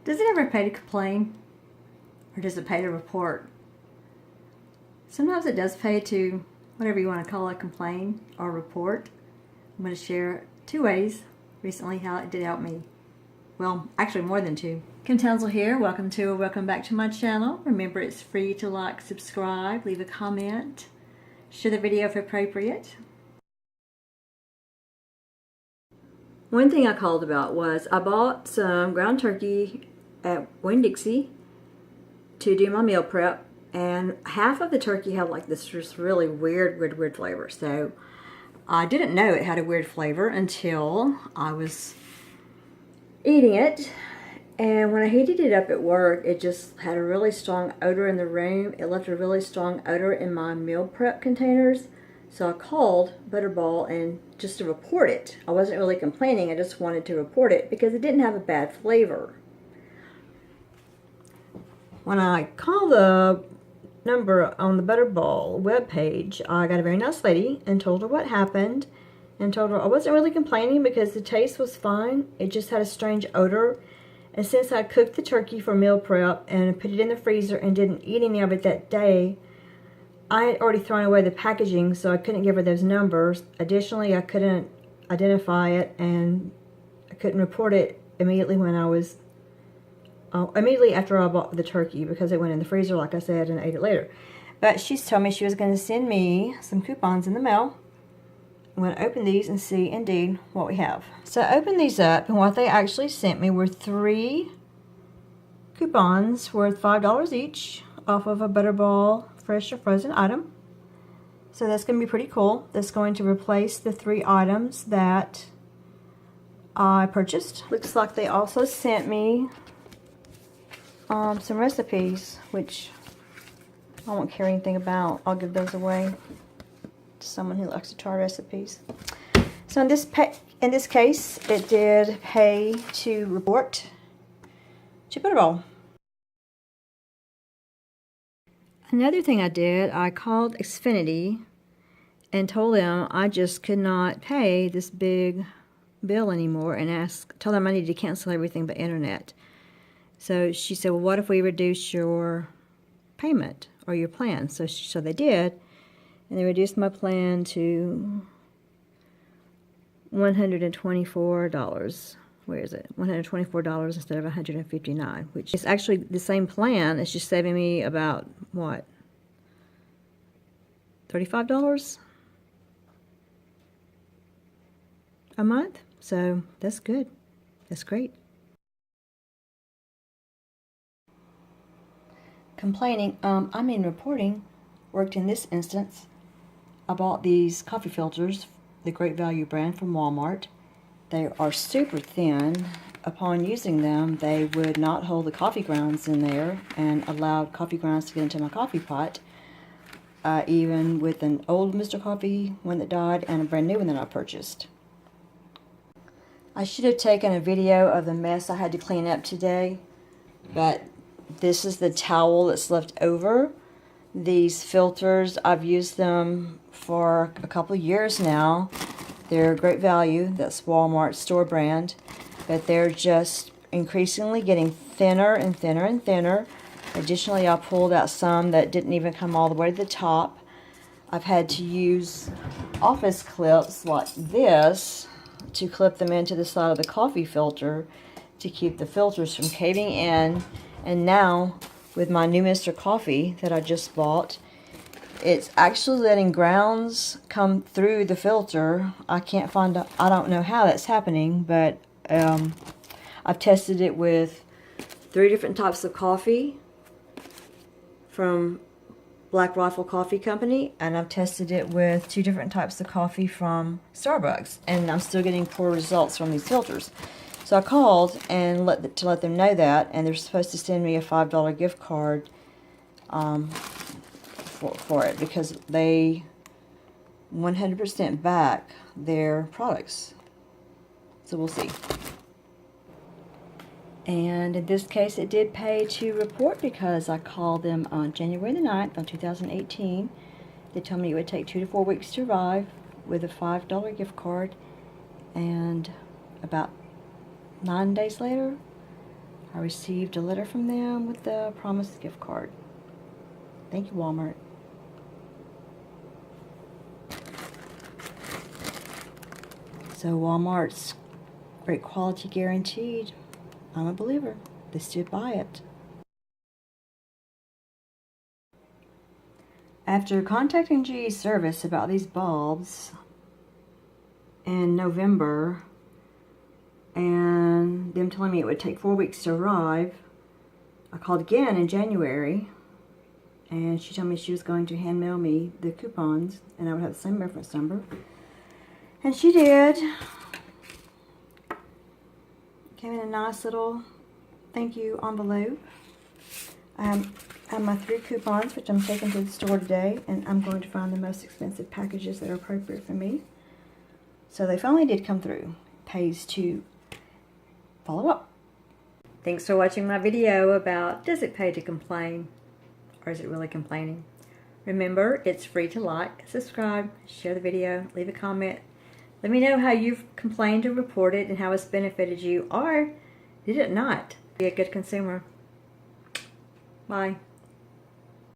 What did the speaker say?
Does it ever pay to complain? Or does it pay to report? Sometimes it does pay to, whatever you want to call it, complain or report. I'm going to share 2 ways recently how it did help me. Well, actually more than 2. Kim Townsel here. Welcome back to my channel. Remember, it's free to like, subscribe, leave a comment, share the video if appropriate. One thing I called about was I bought some ground turkey at Winn-Dixie to do my meal prep, and half of the turkey had like this just really weird flavor. So I didn't know it had a weird flavor until I was eating it, and when I heated it up at work, it just had a really strong odor in the room. It left a really strong odor in my meal prep containers. So I called Butterball and just to report it. I wasn't really complaining, I just wanted to report it because it didn't have a bad flavor. When I called the number on the Butterball webpage, I got a very nice lady and told her what happened, and told her I wasn't really complaining because the taste was fine. It just had a strange odor. And since I cooked the turkey for meal prep and put it in the freezer and didn't eat any of it that day, I had already thrown away the packaging, so I couldn't give her those numbers. Additionally, I couldn't identify it, and I couldn't report it immediately when I was immediately after I bought the turkey, because it went in the freezer, like I said, and ate it later. But she's told me she was going to send me some coupons in the mail. I'm going to open these and see indeed what we have. So I opened these up, and what they actually sent me were 3 coupons worth $5 each off of a Butterball fresh or frozen item. So that's going to be pretty cool. That's going to replace the 3 items that I purchased. Looks like they also sent me some recipes, which I won't care anything about. I'll give those away to someone who likes to try recipes. So in this case, it did pay to report to Butterball. Another thing I did, I called Xfinity and told them I just could not pay this big bill anymore, and told them I needed to cancel everything but internet. So she said, well, what if we reduce your payment or your plan? So they did, and they reduced my plan to $124. Where is it? $124 instead of $159, which is actually the same plan. It's just saving me about, what, $35 a month? So that's good. That's great. Complaining, I mean reporting, worked in this instance. I bought these coffee filters, the Great Value brand from Walmart. They are super thin. Upon using them, they would not hold the coffee grounds in there and allowed coffee grounds to get into my coffee pot, even with an old Mr. Coffee one that died and a brand new one that I purchased. I should have taken a video of the mess I had to clean up today, but this is the towel that's left over. These filters, I've used them for a couple of years now. They're Great Value, that's Walmart store brand, but they're just increasingly getting thinner and thinner and thinner. Additionally, I pulled out some that didn't even come all the way to the top. I've had to use office clips like this to clip them into the side of the coffee filter to keep the filters from caving in. And now, with my new Mr. Coffee that I just bought, it's actually letting grounds come through the filter. I don't know how that's happening, but I've tested it with 3 different types of coffee from Black Rifle Coffee Company, and I've tested it with 2 different types of coffee from Starbucks, and I'm still getting poor results from these filters. So I called and to let them know that, and they're supposed to send me a $5 gift card for it, because they 100% back their products. So we'll see. And in this case, it did pay to report because I called them on January the 9th of 2018. They told me it would take 2 to 4 weeks to arrive with a $5 gift card, and about 9 days later, I received a letter from them with the promised gift card. Thank you, Walmart. So Walmart's great quality guaranteed. I'm a believer. They stood by it. After contacting GE Service about these bulbs in November and them telling me it would take 4 weeks to arrive, I called again in January and she told me she was going to hand mail me the coupons and I would have the same reference number. And she did. Came in a nice little thank you envelope. I have my 3 coupons, which I'm taking to the store today, and I'm going to find the most expensive packages that are appropriate for me. So they finally did come through. Pays to follow up. Thanks for watching my video about does it pay to complain, or is it really complaining? Remember, it's free to like, subscribe, share the video, leave a comment. Let me know how you've complained or reported and how it's benefited you, or did it not? Be a good consumer. Bye.